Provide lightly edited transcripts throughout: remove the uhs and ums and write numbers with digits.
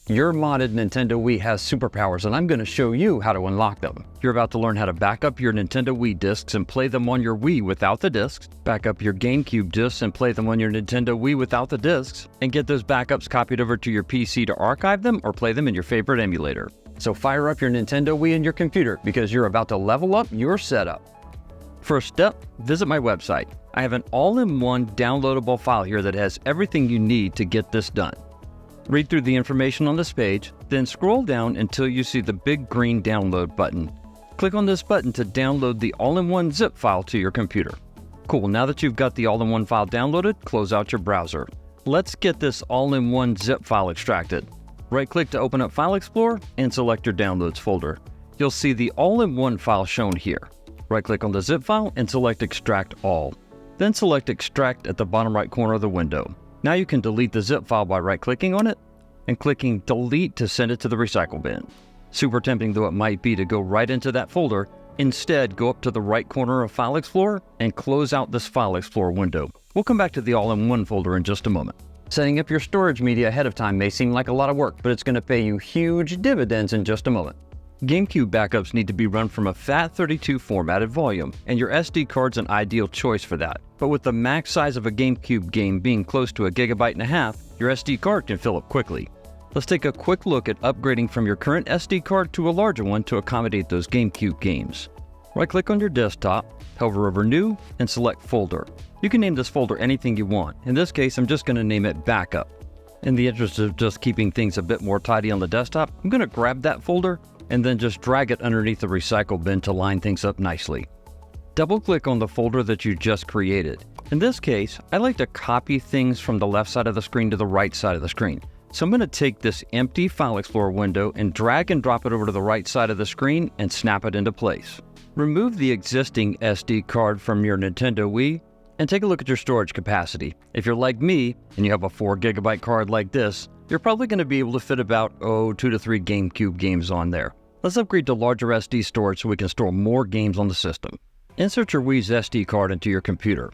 Your modded Nintendo Wii has superpowers, and I'm going to show you how to unlock them. You're about to learn how to back up your Nintendo Wii discs and play them on your Wii without the discs, back up your GameCube discs and play them on your Nintendo Wii without the discs, and get those backups copied over to your PC to archive them or play them in your favorite emulator. So fire up your Nintendo Wii in your computer because you're about to level up your setup. First step, visit my website. I have an all-in-one downloadable file here that has everything you need to get this done. Read through the information on this page, then scroll down until you see the big green download button. Click on this button to download the all-in-one zip file to your computer. Cool, now that you've got the all-in-one file downloaded, close out your browser. Let's get this all-in-one zip file extracted. Right-click to open up File Explorer and select your Downloads folder. You'll see the all-in-one file shown here. Right-click on the zip file and select Extract All. Then select Extract at the bottom right corner of the window. Now you can delete the zip file by right-clicking on it and clicking Delete to send it to the recycle bin. Super tempting though it might be to go right into that folder, instead go up to the right corner of File Explorer and close out this File Explorer window. We'll come back to the all-in-one folder in just a moment. Setting up your storage media ahead of time may seem like a lot of work, but it's going to pay you huge dividends in just a moment. GameCube backups need to be run from a FAT32 formatted volume, and your SD card's an ideal choice for that. But with the max size of a GameCube game being close to 1.5 GB, your SD card can fill up quickly. Let's take a quick look at upgrading from your current SD card to a larger one to accommodate those GameCube games. Right-click on your desktop, hover over New, and select Folder. You can name this folder anything you want. In this case, I'm just going to name it Backup. In the interest of just keeping things a bit more tidy on the desktop, I'm going to grab that folder and then just drag it underneath the recycle bin to line things up nicely. Double-click on the folder that you just created. In this case, I like to copy things from the left side of the screen to the right side of the screen. So I'm going to take this empty File Explorer window and drag and drop it over to the right side of the screen and snap it into place. Remove the existing SD card from your Nintendo Wii and take a look at your storage capacity. If you're like me and you have a 4 GB card like this, you're probably going to be able to fit about 2 to 3 GameCube games on there. Let's upgrade to larger SD storage so we can store more games on the system. Insert your Wii's SD card into your computer.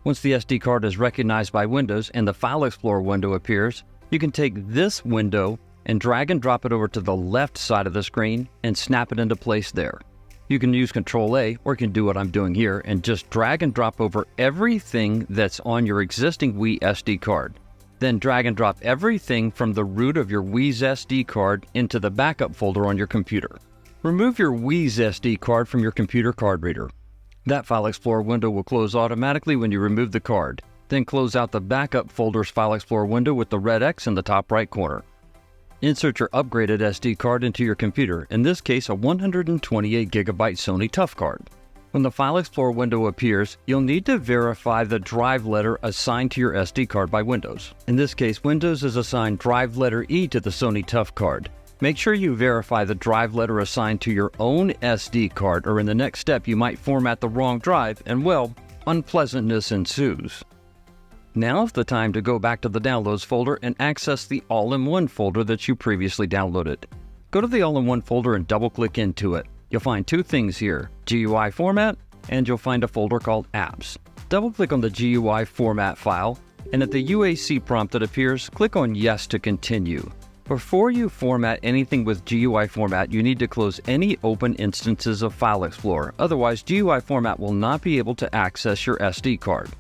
Once the SD card is recognized by Windows and the File Explorer window appears, you can take this window and drag and drop it over to the left side of the screen and snap it into place there. You can use Ctrl-A, or you can do what I'm doing here and just drag and drop over everything that's on your existing Wii SD card. Then drag and drop everything from the root of your Wii's SD card into the backup folder on your computer. Remove your Wii's SD card from your computer card reader. That File Explorer window will close automatically when you remove the card. Then close out the backup folder's File Explorer window with the red X in the top right corner. Insert your upgraded SD card into your computer, in this case a 128 GB Sony Tough card. When the File Explorer window appears, you'll need to verify the drive letter assigned to your SD card by Windows. In this case, Windows has assigned drive letter E to the Sony Tough card. Make sure you verify the drive letter assigned to your own SD card, or in the next step you might format the wrong drive and, well, unpleasantness ensues. Now's the time to go back to the Downloads folder and access the all-in-one folder that you previously downloaded. Go to the all-in-one folder and double-click into it. You'll find two things here, GUI format, and you'll find a folder called Apps. Double-click on the GUI format file, and at the UAC prompt that appears, click on Yes to continue. Before you format anything with GUI format, you need to close any open instances of File Explorer. Otherwise, GUI format will not be able to access your SD card.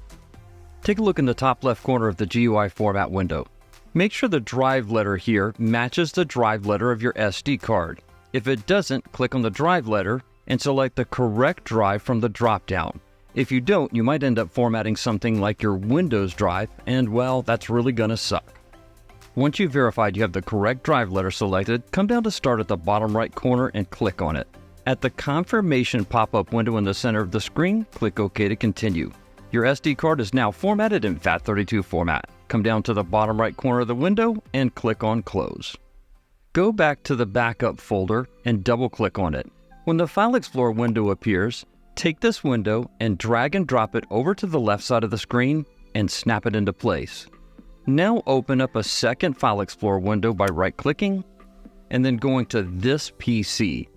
Take a look in the top left corner of the GUI format window. Make sure the drive letter here matches the drive letter of your SD card. If it doesn't, click on the drive letter and select the correct drive from the drop-down. If you don't, you might end up formatting something like your Windows drive, and well, that's really gonna suck. Once you've verified you have the correct drive letter selected, come down to Start at the bottom right corner and click on it. At the confirmation pop-up window in the center of the screen, click OK to continue. Your SD card is now formatted in FAT32 format. Come down to the bottom right corner of the window and click on Close. Go back to the backup folder and double-click on it. When the File Explorer window appears, take this window and drag and drop it over to the left side of the screen and snap it into place. Now open up a second File Explorer window by right-clicking and then going to this PC.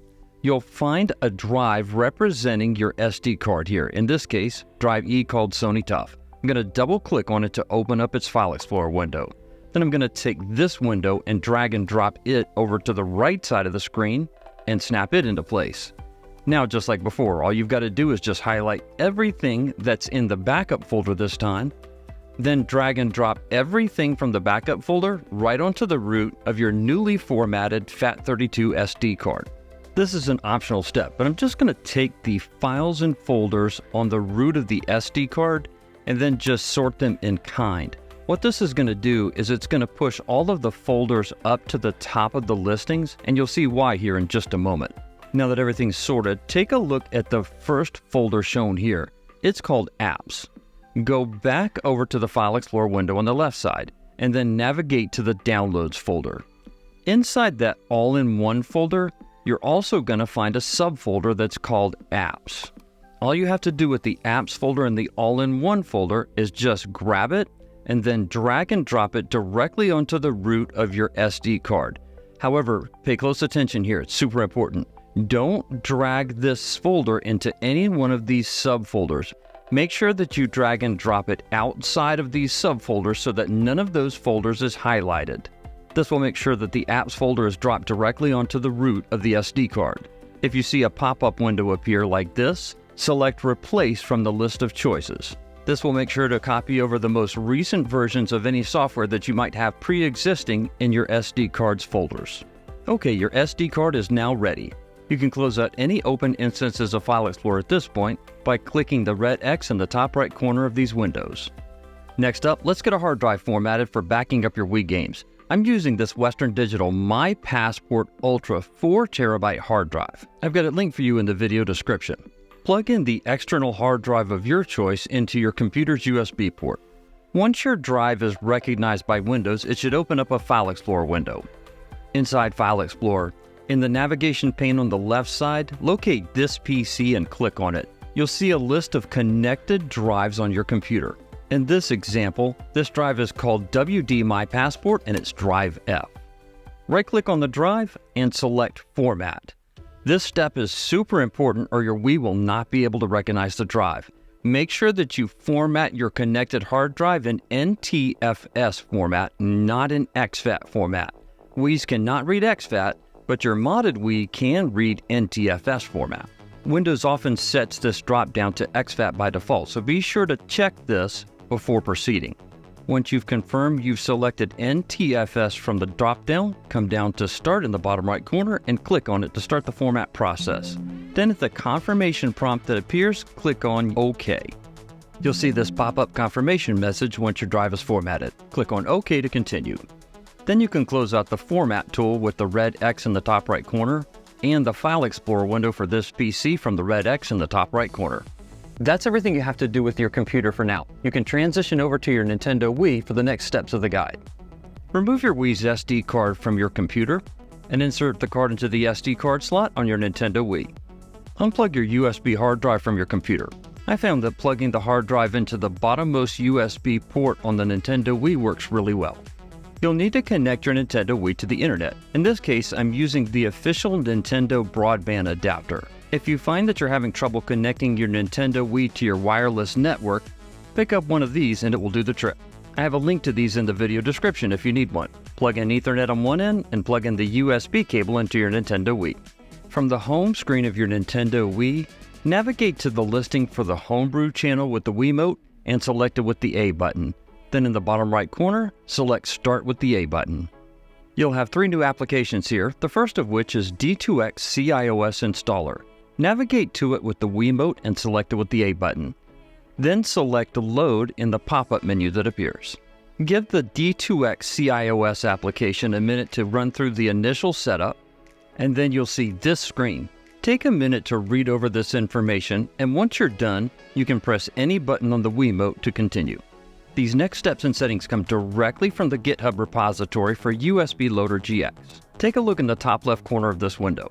You'll find a drive representing your SD card here, in this case, drive E called Sony Tough. I'm going to double-click on it to open up its File Explorer window. Then I'm going to take this window and drag and drop it over to the right side of the screen and snap it into place. Now, just like before, all you've got to do is just highlight everything that's in the backup folder this time, then drag and drop everything from the backup folder right onto the root of your newly formatted FAT32 SD card. This is an optional step, but I'm just going to take the files and folders on the root of the SD card and then just sort them in kind. What this is going to do is it's going to push all of the folders up to the top of the listings, and you'll see why here in just a moment. Now that everything's sorted, take a look at the first folder shown here. It's called Apps. Go back over to the File Explorer window on the left side, and then navigate to the Downloads folder. Inside that all-in-one folder, you're also going to find a subfolder that's called Apps. All you have to do with the Apps folder in the all-in-one folder is just grab it and then drag and drop it directly onto the root of your SD card. However, pay close attention here, it's super important. Don't drag this folder into any one of these subfolders. Make sure that you drag and drop it outside of these subfolders so that none of those folders is highlighted. This will make sure that the apps folder is dropped directly onto the root of the SD card. If you see a pop-up window appear like this, select Replace from the list of choices. This will make sure to copy over the most recent versions of any software that you might have pre-existing in your SD card's folders. Okay, your SD card is now ready. You can close out any open instances of File Explorer at this point by clicking the red X in the top right corner of these windows. Next up, let's get a hard drive formatted for backing up your Wii games. I'm using this Western Digital My Passport Ultra 4TB hard drive. I've got it linked for you in the video description. Plug in the external hard drive of your choice into your computer's USB port. Once your drive is recognized by Windows, it should open up a File Explorer window. Inside File Explorer, in the navigation pane on the left side, locate this PC and click on it. You'll see a list of connected drives on your computer. In this example, this drive is called WD My Passport and it's drive F. Right-click on the drive and select Format. This step is super important or your Wii will not be able to recognize the drive. Make sure that you format your connected hard drive in NTFS format, not in exFAT format. Wiis cannot read exFAT, but your modded Wii can read NTFS format. Windows often sets this drop-down to exFAT by default, so be sure to check this before proceeding. Once you've confirmed you've selected NTFS from the drop-down, come down to Start in the bottom right corner and click on it to start the format process. Then at the confirmation prompt that appears, click on OK. You'll see this pop-up confirmation message once your drive is formatted. Click on OK to continue. Then you can close out the Format tool with the red X in the top right corner and the File Explorer window for this PC from the red X in the top right corner. That's everything you have to do with your computer for now. You can transition over to your Nintendo Wii for the next steps of the guide. Remove your Wii's SD card from your computer and insert the card into the SD card slot on your Nintendo Wii. Unplug your USB hard drive from your computer. I found that plugging the hard drive into the bottommost USB port on the Nintendo Wii works really well. You'll need to connect your Nintendo Wii to the internet. In this case, I'm using the official Nintendo broadband adapter. If you find that you're having trouble connecting your Nintendo Wii to your wireless network, pick up one of these and it will do the trick. I have a link to these in the video description if you need one. Plug in Ethernet on one end and plug in the USB cable into your Nintendo Wii. From the home screen of your Nintendo Wii, navigate to the listing for the Homebrew channel with the Wiimote and select it with the A button. Then in the bottom right corner, select Start with the A button. You'll have 3 new applications here, the first of which is 𝐷2𝐿 Installer. Navigate to it with the Wiimote and select it with the A button. Then select Load in the pop-up menu that appears. Give the 𝐷2𝐿 application a minute to run through the initial setup, and then you'll see this screen. Take a minute to read over this information, and once you're done, you can press any button on the Wiimote to continue. These next steps and settings come directly from the GitHub repository for USB Loader GX. Take a look in the top left corner of this window.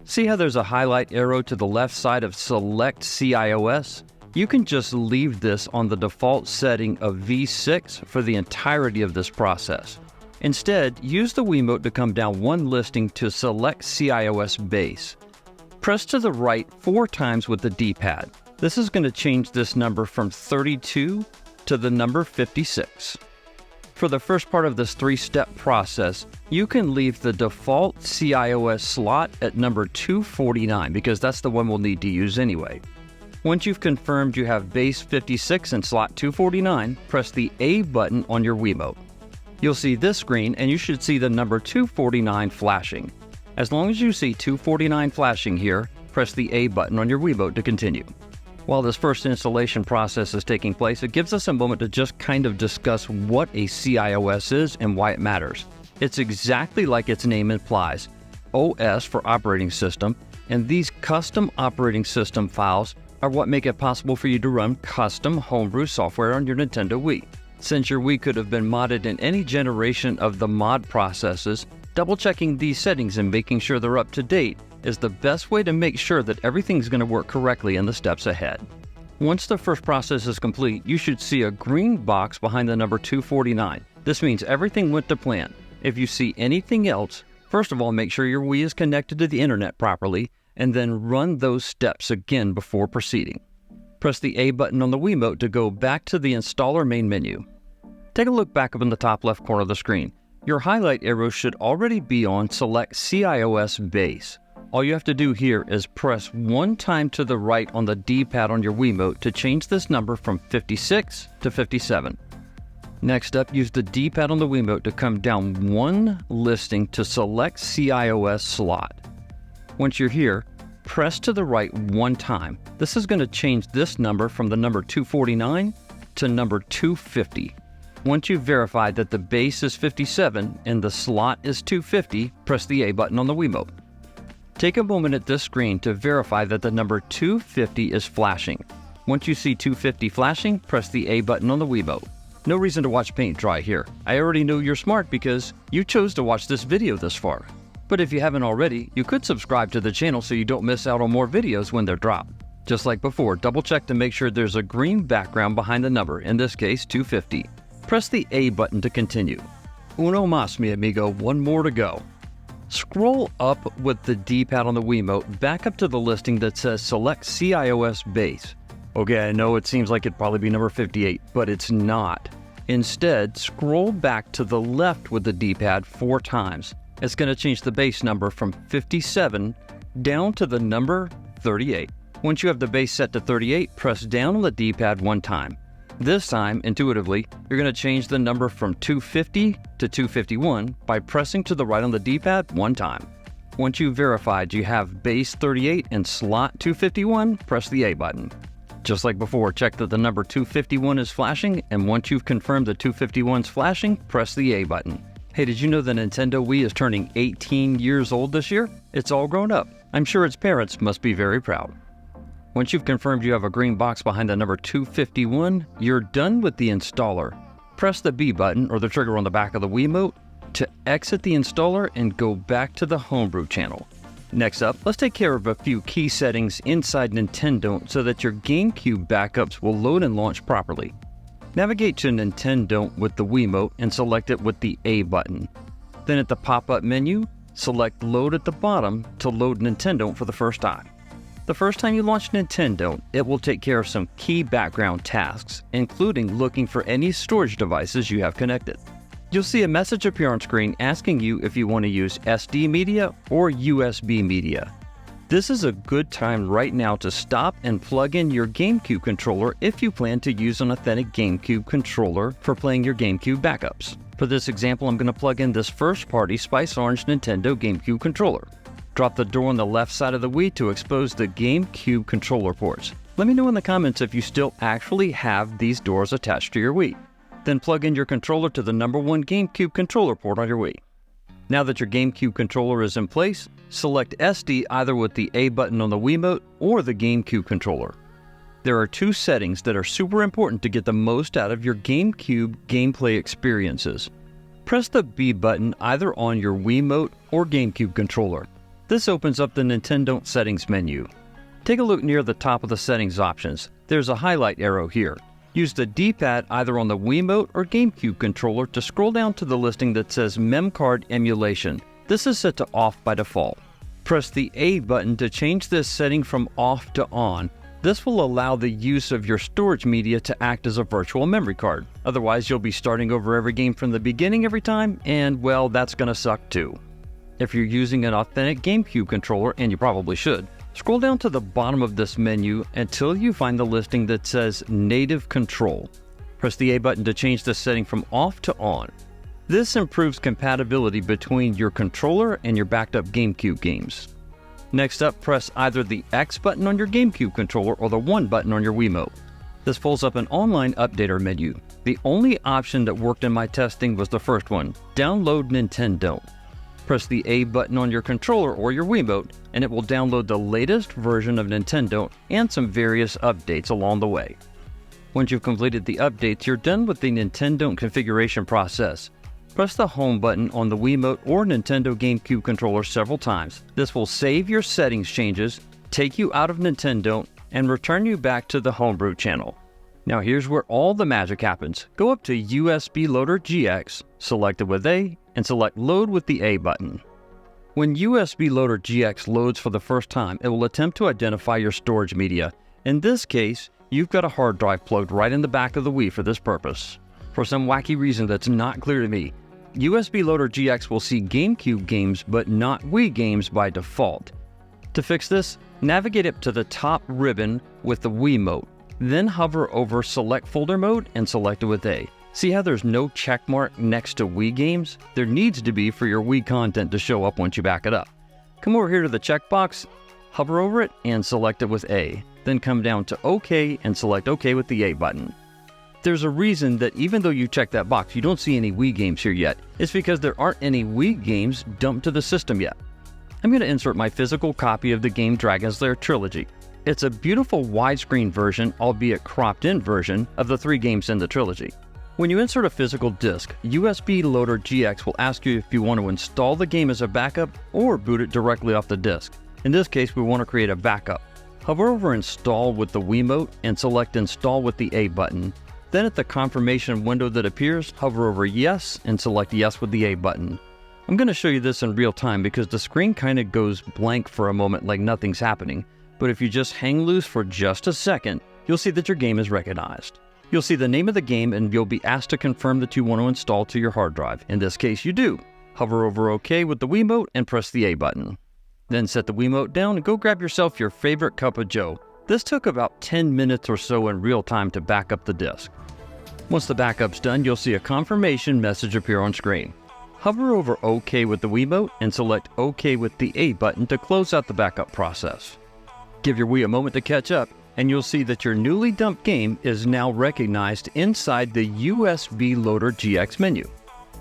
See how there's a highlight arrow to the left side of Select CIOS? You can just leave this on the default setting of V6 for the entirety of this process. Instead, use the Wiimote to come down one listing to Select CIOS Base. Press to the right 4 times with the D-pad. This is going to change this number from 32 to the number 56. For the first part of this 3-step process, you can leave the default CIOS slot at number 249 because that's the one we'll need to use anyway. Once you've confirmed you have base 56 in slot 249, press the A button on your Wiimote. You'll see this screen and you should see the number 249 flashing. As long as you see 249 flashing here, press the A button on your Wiimote to continue. While this first installation process is taking place, it gives us a moment to just kind of discuss what a CIOS is and why it matters. It's exactly like its name implies, OS for operating system, and these custom operating system files are what make it possible for you to run custom homebrew software on your Nintendo Wii. Since your Wii could have been modded in any generation of the mod processes, double-checking these settings and making sure they're up to date is the best way to make sure that everything's going to work correctly in the steps ahead. Once the first process is complete, you should see a green box behind the number 249. This means everything went to plan. If you see anything else, first of all, make sure your Wii is connected to the internet properly, and then run those steps again before proceeding. Press the A button on the Wiimote to go back to the installer main menu. Take a look back up in the top left corner of the screen. Your highlight arrow should already be on Select CIOS Base. All you have to do here is press one time to the right on the D-pad on your Wiimote to change this number from 56 to 57. Next up, use the D-pad on the Wiimote to come down one listing to select CIOS slot. Once you're here, press to the right one time. This is going to change this number from the number 249 to number 250. Once you've verified that the base is 57 and the slot is 250, press the A button on the Wiimote. Take a moment at this screen to verify that the number 250 is flashing. Once you see 250 flashing, press the A button on the Wiimote. No reason to watch paint dry here. I already know you're smart because you chose to watch this video this far. But if you haven't already, you could subscribe to the channel so you don't miss out on more videos when they're dropped. Just like before, double check to make sure there's a green background behind the number, in this case 250. Press the A button to continue. Uno más, mi amigo, one more to go. Scroll up with the D-pad on the Wiimote back up to the listing that says Select CIOS Base. Okay, I know it seems like it'd probably be number 58, but it's not. Instead, scroll back to the left with the D-pad 4 times. It's going to change the base number from 57 down to the number 38. Once you have the base set to 38, press down on the D-pad one time. This time, intuitively, you're going to change the number from 250 to 251 by pressing to the right on the D-pad one time. Once you've verified you have base 38 and slot 251, press the A button. Just like before, check that the number 251 is flashing, and once you've confirmed the 251 is flashing, press the A button. Hey, did you know the Nintendo Wii is turning 18 years old this year? It's all grown up. I'm sure its parents must be very proud. Once you've confirmed you have a green box behind the number 251, you're done with the installer. Press the B button or the trigger on the back of the Wiimote to exit the installer and go back to the homebrew channel. Next up, let's take care of a few key settings inside Nintendont so that your GameCube backups will load and launch properly. Navigate to Nintendont with the Wiimote and select it with the A button. Then at the pop-up menu, select Load at the bottom to load Nintendont for the first time. The first time you launch Nintendont, it will take care of some key background tasks, including looking for any storage devices you have connected. You'll see a message appear on screen asking you if you want to use SD media or USB media. This is a good time right now to stop and plug in your GameCube controller if you plan to use an authentic GameCube controller for playing your GameCube backups. For this example, I'm going to plug in this first-party Spice Orange Nintendo GameCube controller. Drop the door on the left side of the Wii to expose the GameCube controller ports. Let me know in the comments if you still actually have these doors attached to your Wii. Then plug in your controller to the number 1 GameCube controller port on your Wii. Now that your GameCube controller is in place, select SD either with the A button on the Wiimote or the GameCube controller. There are 2 settings that are super important to get the most out of your GameCube gameplay experiences. Press the B button either on your Wiimote or GameCube controller. This opens up the Nintendont settings menu. Take a look near the top of the settings options. There's a highlight arrow here. Use the D-pad either on the Wiimote or GameCube controller to scroll down to the listing that says Mem Card Emulation. This is set to off by default. Press the A button to change this setting from off to on, This will allow the use of your storage media to act as a virtual memory card. Otherwise, you'll be starting over every game from the beginning every time, and well, that's gonna suck too. If you're using an authentic GameCube controller, and you probably should, scroll down to the bottom of this menu until you find the listing that says Native Control. Press the A button to change the setting from off to on. This improves compatibility between your controller and your backed up GameCube games. Next up, press either the X button on your GameCube controller or the 1 button on your Wiimote. This pulls up an online updater menu. The only option that worked in my testing was the first one, download Nintendont. Press the A button on your controller or your Wiimote, and it will download the latest version of Nintendont and some various updates along the way. Once you've completed the updates, you're done with the Nintendont configuration process. Press the Home button on the Wiimote or Nintendo GameCube controller several times. This will save your settings changes, take you out of Nintendont, and return you back to the Homebrew channel. Now here's where all the magic happens. Go up to USB Loader GX, select it with A, and select Load with the A button. When USB Loader GX loads for the first time, it will attempt to identify your storage media. In this case, you've got a hard drive plugged right in the back of the Wii for this purpose. For some wacky reason that's not clear to me, USB Loader GX will see GameCube games but not Wii games by default. To fix this, navigate up to the top ribbon with the Wiimote, then hover over Select Folder Mode and select it with A. See how there's no check mark next to Wii games? There needs to be for your Wii content to show up once you back it up. Come over here to the checkbox, hover over it and select it with A. Then come down to OK and select OK with the A button. There's a reason that even though you check that box, you don't see any Wii games here yet. It's because there aren't any Wii games dumped to the system yet. I'm going to insert my physical copy of the game Dragon's Lair Trilogy. It's a beautiful widescreen version, albeit cropped in version, of the 3 games in the trilogy. When you insert a physical disc, USB Loader GX will ask you if you want to install the game as a backup or boot it directly off the disc. In this case, we want to create a backup. Hover over Install with the Wiimote and select Install with the A button. Then at the confirmation window that appears, hover over Yes and select Yes with the A button. I'm going to show you this in real time because the screen kind of goes blank for a moment like nothing's happening. But if you just hang loose for just a second, you'll see that your game is recognized. You'll see the name of the game and you'll be asked to confirm that you want to install to your hard drive. In this case, you do. Hover over OK with the Wiimote and press the A button. Then set the Wiimote down and go grab yourself your favorite cup of joe. This took about 10 minutes or so in real time to back up the disk. Once the backup's done, you'll see a confirmation message appear on screen. Hover over OK with the Wiimote and select OK with the A button to close out the backup process. Give your Wii a moment to catch up, and you'll see that your newly dumped game is now recognized inside the USB Loader GX menu.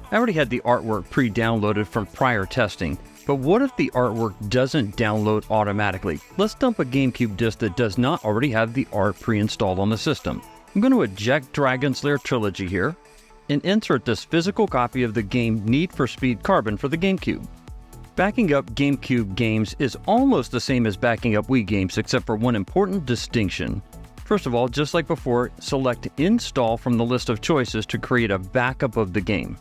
I already had the artwork pre-downloaded from prior testing, but what if the artwork doesn't download automatically? Let's dump a GameCube disc that does not already have the art pre-installed on the system. I'm going to eject Dragon's Lair Trilogy here and insert this physical copy of the game Need for Speed Carbon for the GameCube. Backing up GameCube games is almost the same as backing up Wii games except for one important distinction. First of all, just like before, select Install from the list of choices to create a backup of the game.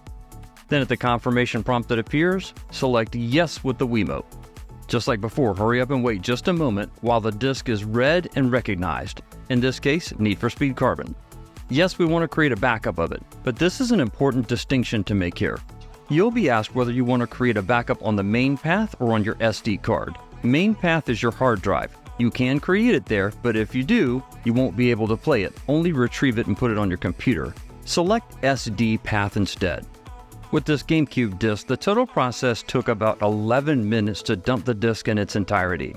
Then at the confirmation prompt that appears, select Yes with the Wiimote. Just like before, hurry up and wait just a moment while the disc is read and recognized. In this case, Need for Speed Carbon. Yes, we want to create a backup of it, but this is an important distinction to make here. You'll be asked whether you want to create a backup on the main path or on your SD card. Main path is your hard drive. You can create it there, but if you do, you won't be able to play it. Only retrieve it and put it on your computer. Select SD path instead. With this GameCube disc, the total process took about 11 minutes to dump the disc in its entirety.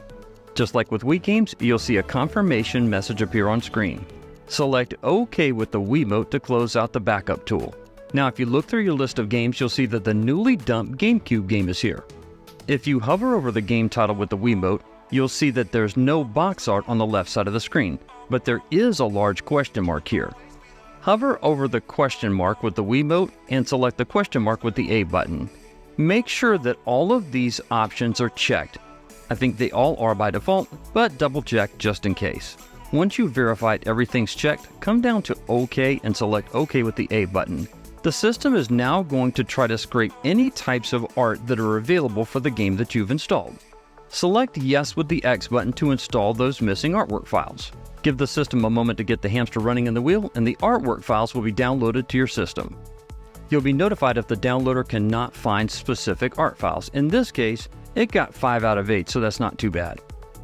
Just like with Wii games, you'll see a confirmation message appear on screen. Select OK with the Wiimote to close out the backup tool. Now if you look through your list of games, you'll see that the newly dumped GameCube game is here. If you hover over the game title with the Wiimote, you'll see that there's no box art on the left side of the screen, but there is a large question mark here. Hover over the question mark with the Wiimote and select the question mark with the A button. Make sure that all of these options are checked. I think they all are by default, but double check just in case. Once you've verified everything's checked, come down to OK and select OK with the A button. The system is now going to try to scrape any types of art that are available for the game that you've installed. Select Yes with the X button to install those missing artwork files. Give the system a moment to get the hamster running in the wheel, and the artwork files will be downloaded to your system. You'll be notified if the downloader cannot find specific art files. In this case, it got 5 out of 8, so that's not too bad.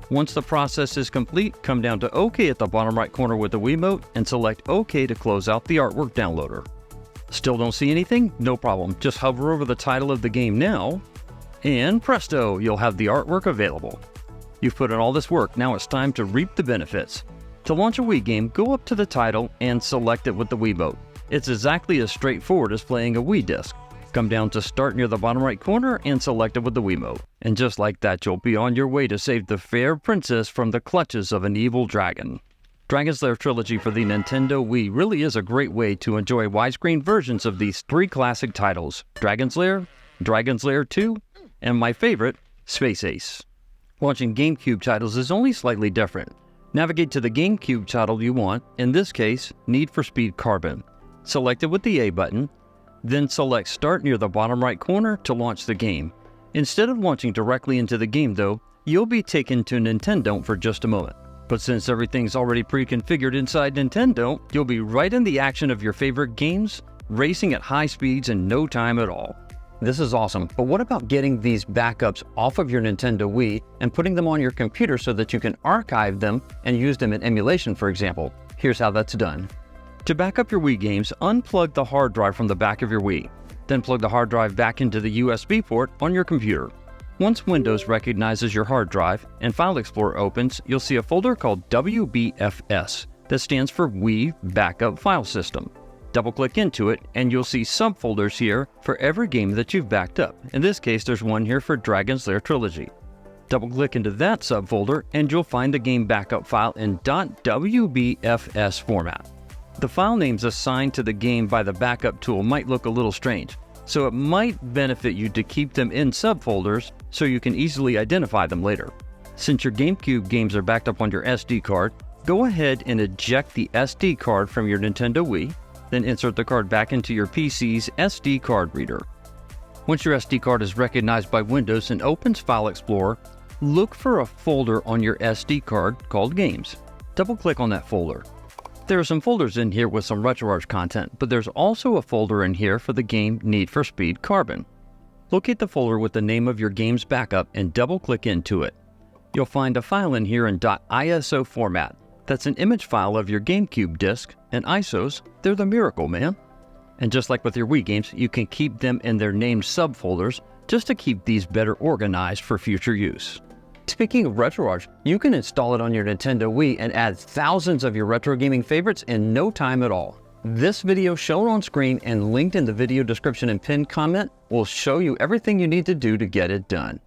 Once the process is complete, come down to OK at the bottom right corner with the Wiimote and select OK to close out the artwork downloader. Still don't see anything? No problem. Just hover over the title of the game now, and presto, you'll have the artwork available. You've put in all this work, now it's time to reap the benefits. To launch a Wii game, go up to the title and select it with the Wiimote. It's exactly as straightforward as playing a Wii disc. Come down to Start near the bottom right corner and select it with the Wiimote. And just like that, you'll be on your way to save the fair princess from the clutches of an evil dragon. Dragon's Lair Trilogy for the Nintendo Wii really is a great way to enjoy widescreen versions of these 3 classic titles: Dragon's Lair, Dragon's Lair 2, and my favorite, Space Ace. Launching GameCube titles is only slightly different. Navigate to the GameCube title you want, in this case, Need for Speed Carbon. Select it with the A button, then select Start near the bottom right corner to launch the game. Instead of launching directly into the game though, you'll be taken to Nintendont for just a moment. But since everything's already pre-configured inside Nintendont, you'll be right in the action of your favorite games, racing at high speeds in no time at all. This is awesome, but what about getting these backups off of your Nintendo Wii and putting them on your computer so that you can archive them and use them in emulation, for example? Here's how that's done. To back up your Wii games, unplug the hard drive from the back of your Wii. Then plug the hard drive back into the USB port on your computer. Once Windows recognizes your hard drive and File Explorer opens, you'll see a folder called WBFS that stands for Wii Backup File System. Double-click into it and you'll see subfolders here for every game that you've backed up. In this case, there's one here for Dragon's Lair Trilogy. Double-click into that subfolder and you'll find the game backup file in .wbfs format. The file names assigned to the game by the backup tool might look a little strange, so it might benefit you to keep them in subfolders so you can easily identify them later. Since your GameCube games are backed up on your SD card, go ahead and eject the SD card from your Nintendo Wii, then insert the card back into your PC's SD card reader. Once your SD card is recognized by Windows and opens File Explorer, look for a folder on your SD card called Games. Double-click on that folder. There are some folders in here with some RetroArch content, but there's also a folder in here for the game Need for Speed Carbon. Locate the folder with the name of your game's backup and double-click into it. You'll find a file in here in .iso format. That's an image file of your GameCube disc, and ISOs, they're the miracle, man. And just like with your Wii games, you can keep them in their named subfolders just to keep these better organized for future use. Speaking of RetroArch, you can install it on your Nintendo Wii and add thousands of your retro gaming favorites in no time at all. This video shown on screen and linked in the video description and pinned comment will show you everything you need to do to get it done.